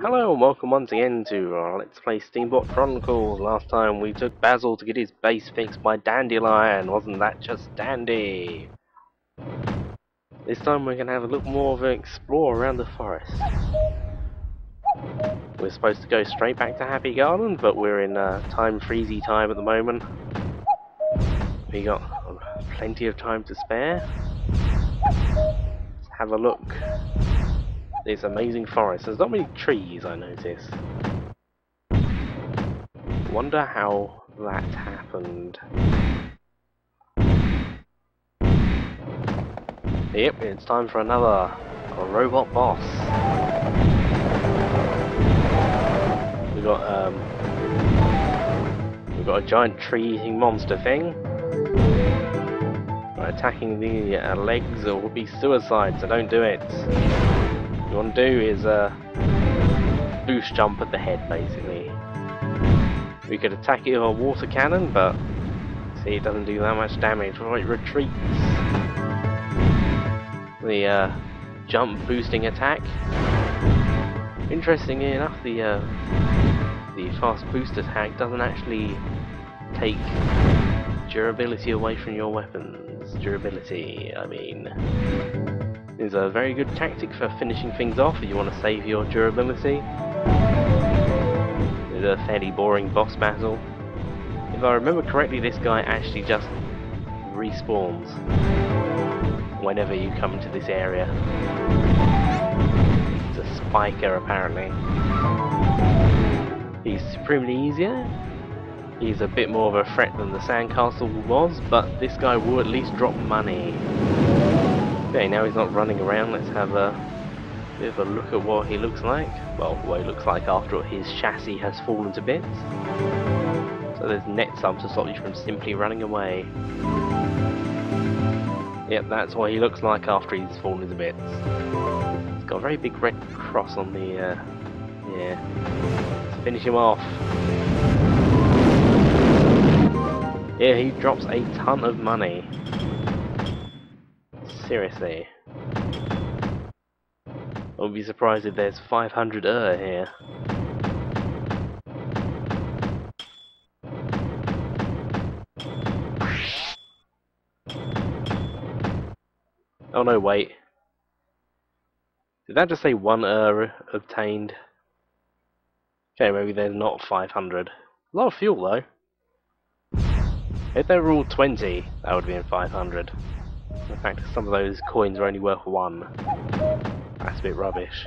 Hello and welcome once again to Let's Play Steambot Chronicles. Last time we took Basil to get his base fixed by Dandelion. Wasn't that just dandy? This time we're going to have a look more of an explore around the forest. We're supposed to go straight back to Happy Garden, but we're in time freezy time at the moment. We got plenty of time to spare. Let's have a look. This amazing forest. There's not many trees, I notice. Wonder how that happened. Yep, it's time for another robot boss. We've got a giant tree-eating monster thing. By attacking the legs, it will be suicide, so don't do it. What you want to do is boost jump at the head, basically. We could attack it with a water cannon, but see, it doesn't do that much damage. Right, it retreats. The jump boosting attack. Interestingly enough, the fast boost attack doesn't actually take durability away from your weapons. Durability, I mean, is a very good tactic for finishing things off if you want to save your durability. It's a fairly boring boss battle. If I remember correctly, this guy actually just respawns whenever you come into this area. He's a spiker apparently. He's supremely easier. He's a bit more of a threat than the sandcastle was, but this guy will at least drop money. Okay, now he's not running around. Let's have a bit of a look at what he looks like. Well, what he looks like after his chassis has fallen to bits. So there's nets up to stop you from simply running away. Yep, that's what he looks like after he's fallen to bits. He's got a very big red cross on the, yeah. Let's finish him off. Yeah, he drops a ton of money. Seriously. I wouldn't be surprised if there's 500 here. Oh no, wait. Did that just say 1 obtained? Okay, maybe there's not 500. A lot of fuel though. If they were all 20, that would have been 500. In fact, some of those coins are only worth 1. That's a bit rubbish.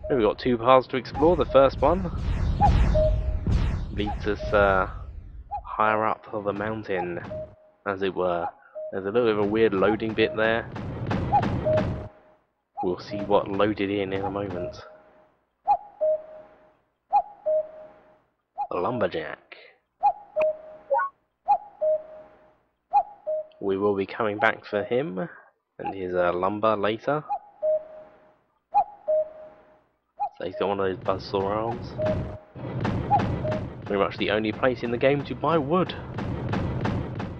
We've got 2 paths to explore. The first one leads us higher up the mountain, as it were. There's a little bit of a weird loading bit there. We'll see what loaded in a moment. The lumberjack. We will be coming back for him and his lumber later. So he's got one of those buzzsaw arms. Pretty much the only place in the game to buy wood,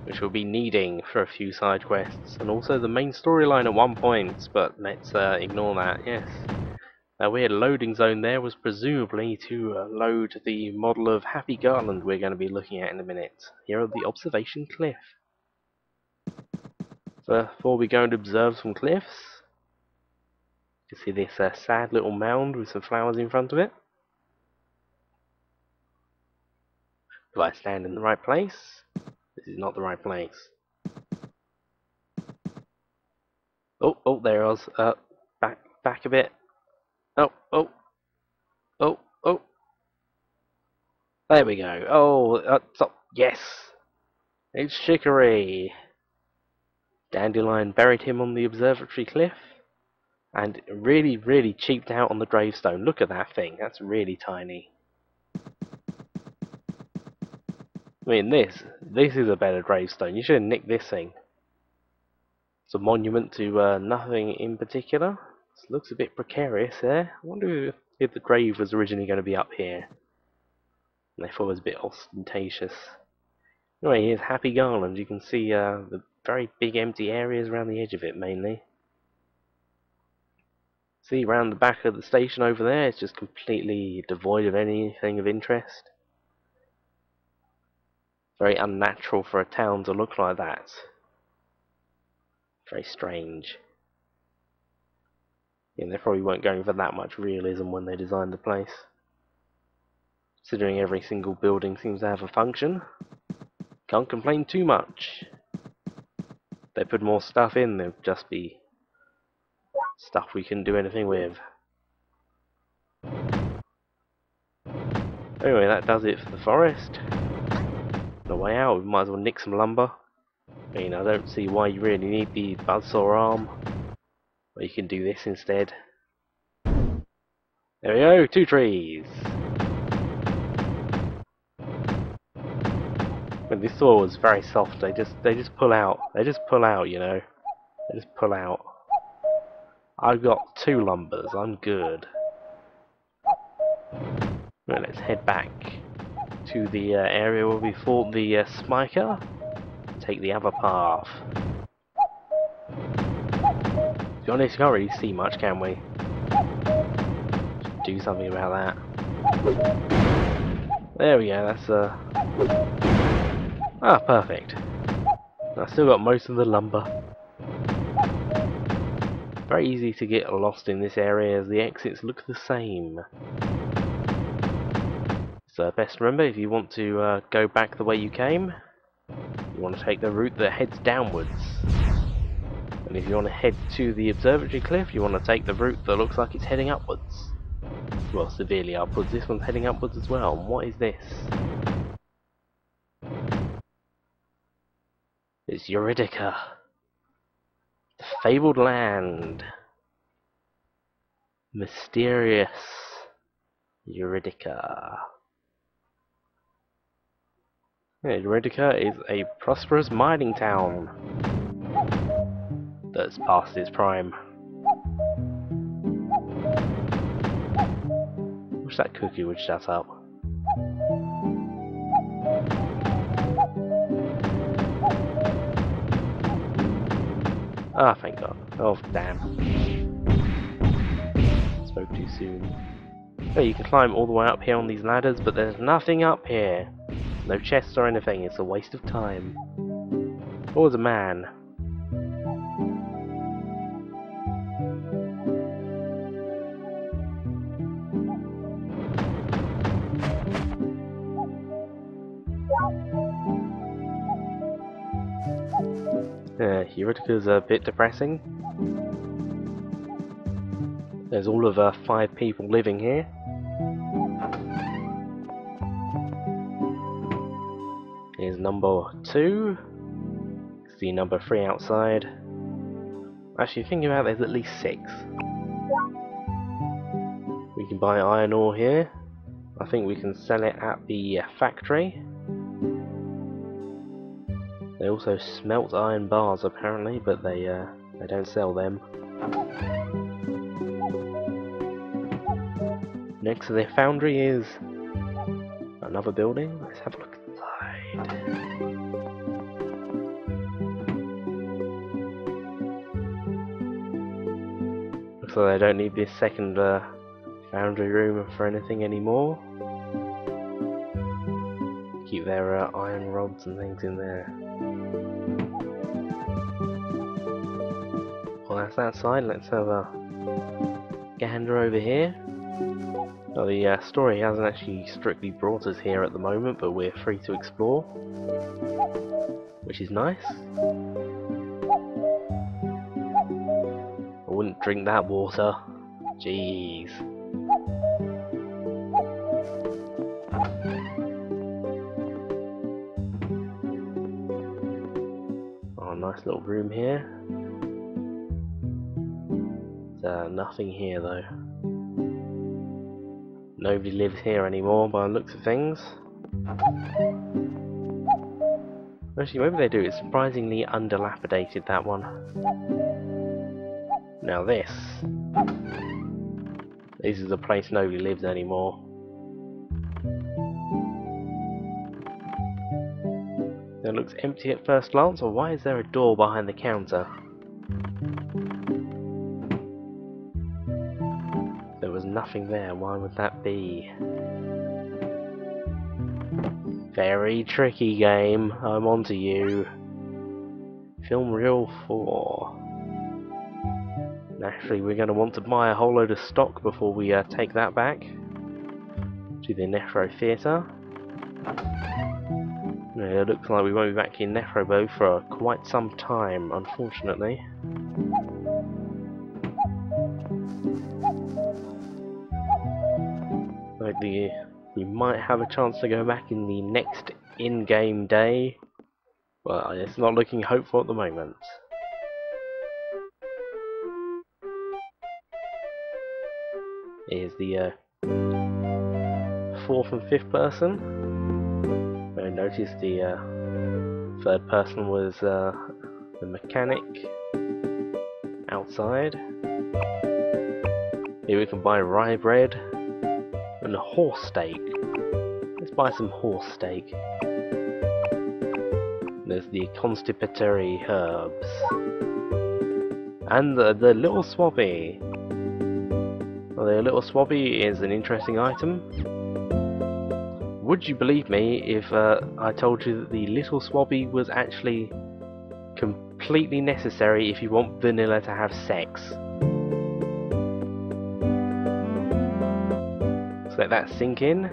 which we'll be needing for a few side quests, and also the main storyline at one point, but let's ignore that. Yes, that weird loading zone there was presumably to load the model of Happy Garland we're going to be looking at in a minute, here at the observation cliff. So before we go and observe some cliffs, you see this sad little mound with some flowers in front of it. If I stand in the right place, this is not the right place. Oh, there I was. Back a bit. Oh. There we go. Oh, stop. Yes! It's Chicory! Dandelion buried him on the observatory cliff, and really cheaped out on the gravestone. Look at that thing. That's really tiny. I mean, this is a better gravestone. You should have nicked this thing. It's a monument to nothing in particular. This looks a bit precarious there. I wonder if the grave was originally going to be up here. And they thought it was a bit ostentatious. Anyway, here's Happy Garland. You can see the very big empty areas around the edge of it, mainly. See, round the back of the station over there, it's just completely devoid of anything of interest. Very unnatural for a town to look like that. Very strange. Yeah, they probably weren't going for that much realism when they designed the place. Considering every single building seems to have a function. Can't complain too much. If they put more stuff in, there'd just be stuff we couldn't do anything with. Anyway, that does it for the forest. On the way out, we might as well nick some lumber. I mean, I don't see why you really need the buzzsaw arm. But you can do this instead. There we go, 2 trees! When this saw was very soft, they just pull out. They just pull out, you know. They just pull out. I've got 2 lumbers, I'm good. Right, let's head back to the area where we fought the Spiker. And take the other path. To be honest, you can't really see much, can we? Should do something about that. There we go, that's ah, perfect. I've still got most of the lumber. Very easy to get lost in this area as the exits look the same. So best remember, if you want to go back the way you came, you want to take the route that heads downwards. And if you want to head to the Observatory cliff, you want to take the route that looks like it's heading upwards. Well, severely upwards. This one's heading upwards as well. And what is this? It's Eurydica. The fabled land. Mysterious Eurydica. Yeah, Eurydica is a prosperous mining town that's past its prime. Wish that cookie would shut up. Ah, thank God. Oh, damn. Spoke too soon. Oh, you can climb all the way up here on these ladders, but there's nothing up here. No chests or anything, it's a waste of time. Oh, there's a man. Eurydica's a bit depressing. There's all of 5 people living here. Here's number 2. See number 3 outside. Actually, thinking about it, there's at least 6. We can buy iron ore here. I think we can sell it at the factory. They also smelt iron bars apparently, but they don't sell them. Next to the foundry is another building. Let's have a look inside. Looks like they don't need this second foundry room for anything anymore. Keep their iron rods and things in there. Well, that's that side. Let's have a gander over here. Well, the story hasn't actually strictly brought us here at the moment, but we're free to explore, which is nice. I wouldn't drink that water. Jeez. Oh, nice little room here. There's nothing here though. Nobody lives here anymore by the looks of things. Actually, maybe they do. It's surprisingly undilapidated, that one. Now this is a place nobody lives anymore. It looks empty at first glance, or why is there a door behind the counter? was nothing there. Why would that be? Very tricky game. I'm onto you. Film reel 4. Naturally, we're going to want to buy a whole load of stock before we take that back to the Nefro Theatre. It looks like we won't be back in Nefrobo for quite some time, unfortunately. We might have a chance to go back in the next in-game day, but it's not looking hopeful at the moment. Here's the 4th and 5th person. I noticed the 3rd person was the mechanic outside. Here we can buy rye bread and a horse steak. Let's buy some horse steak. There's the constipatory herbs. And the little swabby. Well, the little swabby is an interesting item. Would you believe me if I told you that the little swabby was actually completely necessary if you want vanilla to have sex? So let that sink in.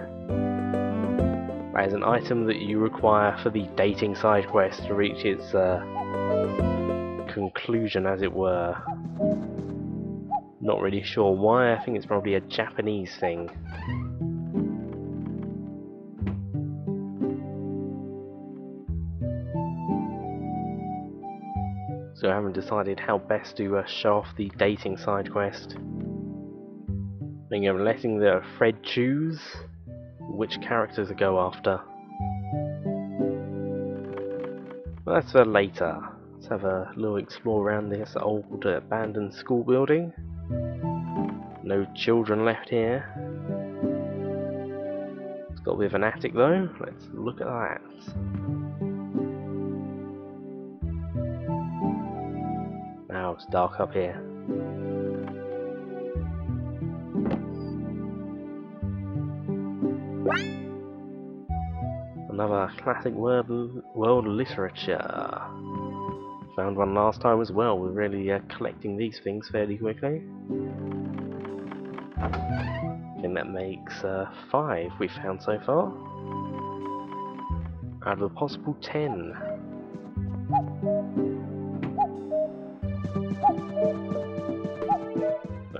That is an item that you require for the dating side quest to reach its conclusion, as it were. Not really sure why. I think it's probably a Japanese thing. So I haven't decided how best to show off the dating side quest. I think I'm letting the Fred choose which character to go after. Well, that's for later. Let's have a little explore around this old abandoned school building. No children left here. It's got a bit of an attic though. Let's look at that. Now it's dark up here. Another classic world literature. Found one last time as well. We're really collecting these things fairly quickly. I think that makes 5 we've found so far. Out of a possible 10.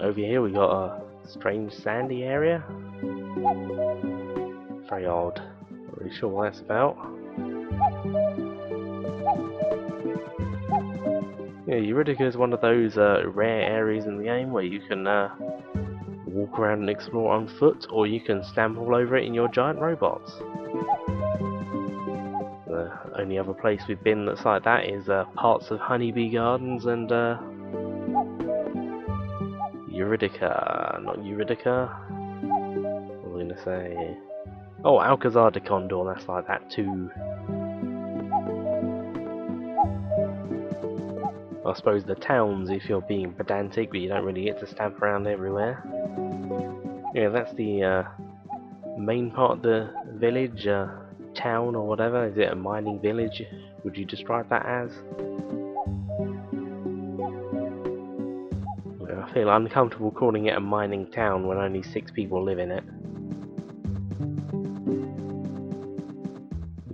Over here we got a strange sandy area. Very odd. Not really sure what that's about. Yeah, Eurydica is one of those rare areas in the game where you can walk around and explore on foot, or you can stamp all over it in your giant robots. The only other place we've been that's like that is parts of Honeybee Gardens and Eurydica, not Eurydica. What was I gonna say? Oh, Alcazar de Condor, that's like that too. I suppose the towns, if you're being pedantic, but you don't really get to stamp around everywhere. Yeah, that's the main part of the village, town or whatever. Is it a mining village? Would you describe that as? I feel uncomfortable calling it a mining town when only 6 people live in it.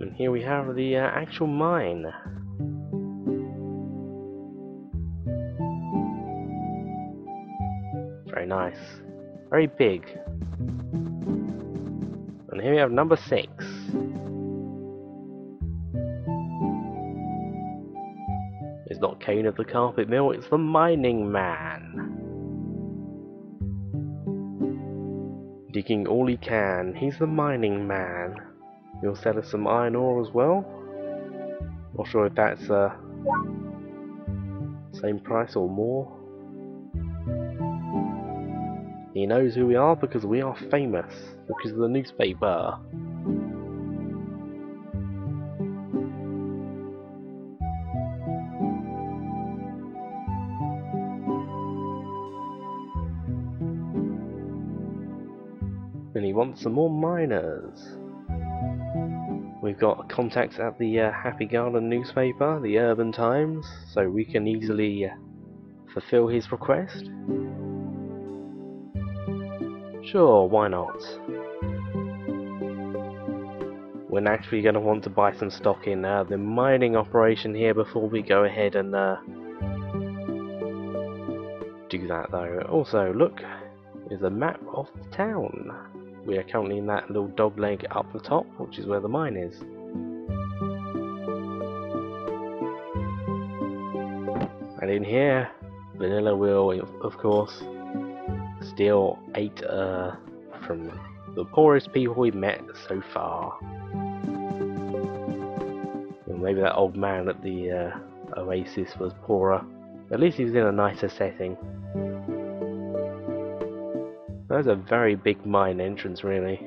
And here we have the actual mine. Very nice. Very big. And here we have number 6. It's not Kane of the Carpet Mill, it's the Mining Man. Digging all he can. He's the Mining Man. He'll sell us some iron ore as well. Not sure if that's same price or more. He knows who we are because we are famous. Because of the newspaper. And he wants some more miners. We've got contacts at the Happy Garden newspaper, the Urban Times, so we can easily fulfill his request. Sure, why not? We're naturally going to want to buy some stock in the mining operation here before we go ahead and do that though. Also, look, there's a map of the town. We are currently in that little dog leg up the top, which is where the mine is. And in here, Vanilla will, of course, steal 8 from the poorest people we've met so far. Well, maybe that old man at the oasis was poorer. At least he was in a nicer setting. That's a very big mine entrance, really.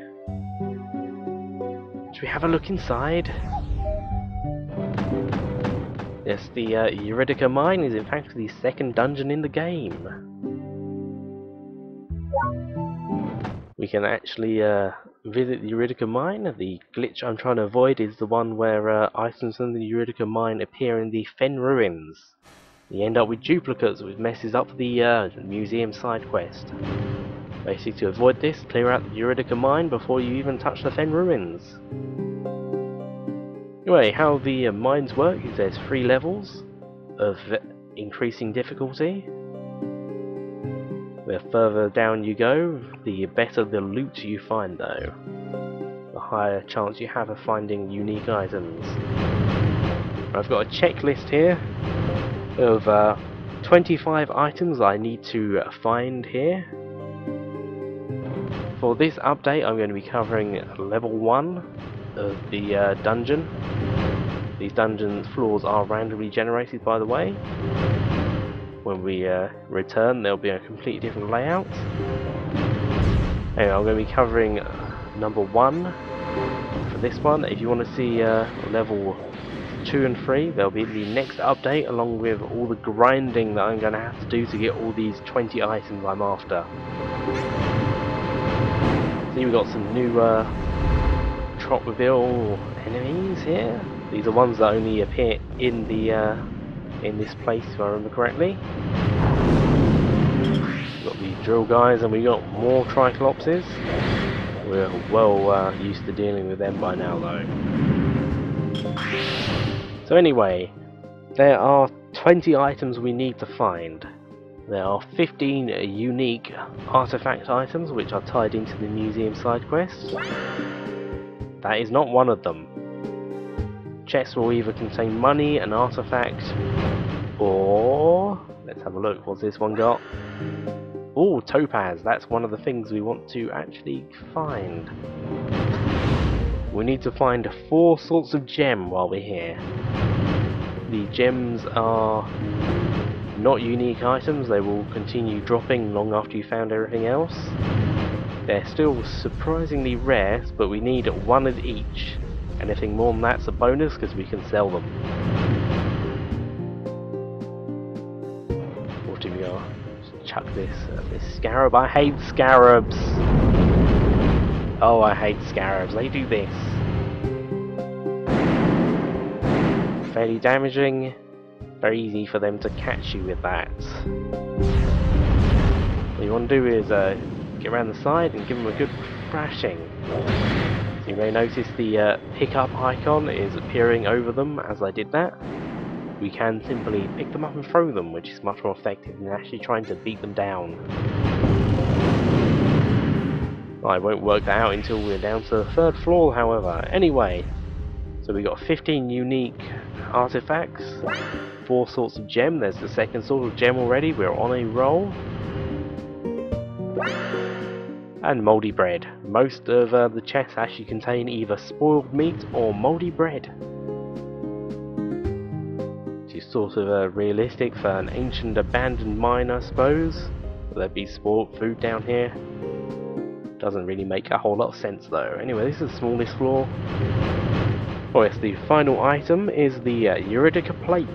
Should we have a look inside? Yes, the Eurydica mine is in fact the second dungeon in the game. We can actually visit the Eurydica mine. The glitch I'm trying to avoid is the one where items from the Eurydica mine appear in the Fen ruins. You end up with duplicates, which messes up the museum side quest. Basically, to avoid this, clear out the Eurydica mine before you even touch the Fen ruins. Anyway, how the mines work is there's 3 levels of increasing difficulty. The further down you go, the better the loot you find though. The higher chance you have of finding unique items. I've got a checklist here of 25 items I need to find here. For this update I'm going to be covering level 1 of the dungeon. These dungeon floors are randomly generated, by the way. When we return there'll be a completely different layout. Anyway, I'm going to be covering number 1 for this one. If you want to see level 2 and 3, they'll be the next update, along with all the grinding that I'm going to have to do to get all these 20 items I'm after. See, we've got some new Trotwiville enemies here. These are ones that only appear in the in this place, if I remember correctly. We've got the drill guys, and we got more Triclopses. We're well used to dealing with them by now, though. So anyway, there are 20 items we need to find. There are 15 unique artifact items which are tied into the museum side quests. That is not one of them. Chests will either contain money, an artifact, or... let's have a look, what's this one got? Oh, topaz, that's one of the things we want to actually find. We need to find 4 sorts of gem while we're here. The gems are not unique items, they will continue dropping long after you found everything else. They're still surprisingly rare, but we need 1 of each. Anything more than that's a bonus because we can sell them. What do we got? Just chuck this scarab. I hate scarabs! Oh, I hate scarabs, they do this. Fairly damaging. Very easy for them to catch you with that. What you want to do is get around the side and give them a good thrashing. So you may notice the pickup icon is appearing over them as I did that. We can simply pick them up and throw them, which is much more effective than actually trying to beat them down. I won't work that out until we're down to the 3rd floor, however. Anyway, so we got 15 unique artifacts, 4 sorts of gem. There's the 2nd sort of gem already. We're on a roll. And mouldy bread. Most of the chests actually contain either spoiled meat or mouldy bread. Which is sort of realistic for an ancient abandoned mine, I suppose. There'd be spoiled food down here. Doesn't really make a whole lot of sense though. Anyway, this is the smallest floor. Oh yes, the final item is the Eurydica plate.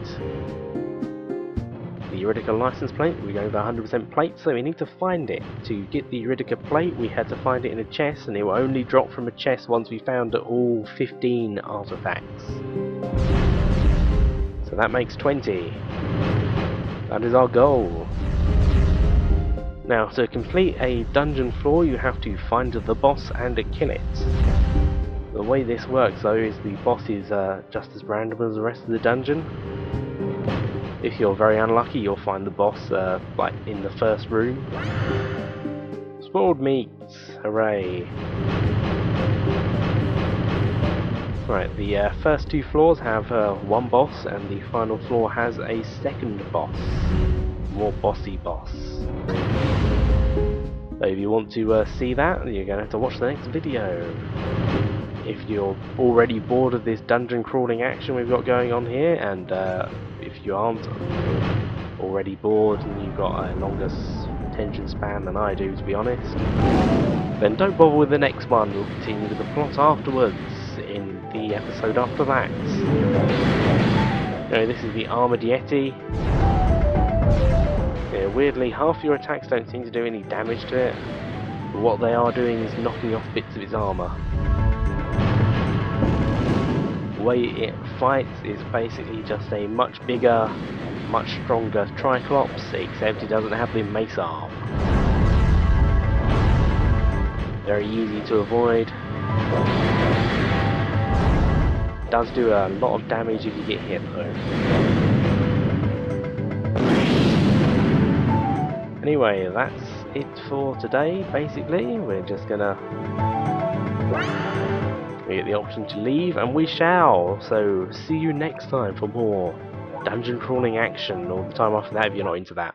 The Eurydica license plate. We're going for 100% plate, so we need to find it. To get the Eurydica plate, we had to find it in a chest, and it will only drop from a chest once we found all 15 artifacts. So that makes 20. That is our goal. Now, to complete a dungeon floor, you have to find the boss and kill it. The way this works, though, is the boss is just as random as the rest of the dungeon. If you're very unlucky, you'll find the boss like in the first room. Spoiled meats, hooray! Right, the first two floors have one boss, and the final floor has a second boss. More bossy boss. So if you want to see that, you're going to have to watch the next video. If you're already bored of this dungeon crawling action we've got going on here, and if you aren't already bored and you've got a longer attention span than I do, to be honest, then don't bother with the next one. We'll continue with the plot afterwards, in the episode after that. Anyway, this is the Armoured Yeti. Yeah, weirdly, half your attacks don't seem to do any damage to it, but what they are doing is knocking off bits of its armour. The way it fights is basically just a much bigger, much stronger Triclops, except it doesn't have the mace arm. Very easy to avoid. Does do a lot of damage if you get hit though. Anyway, that's it for today, basically. We're just gonna get the option to leave, and we shall. So, see you next time for more dungeon crawling action, or the time after that if you're not into that.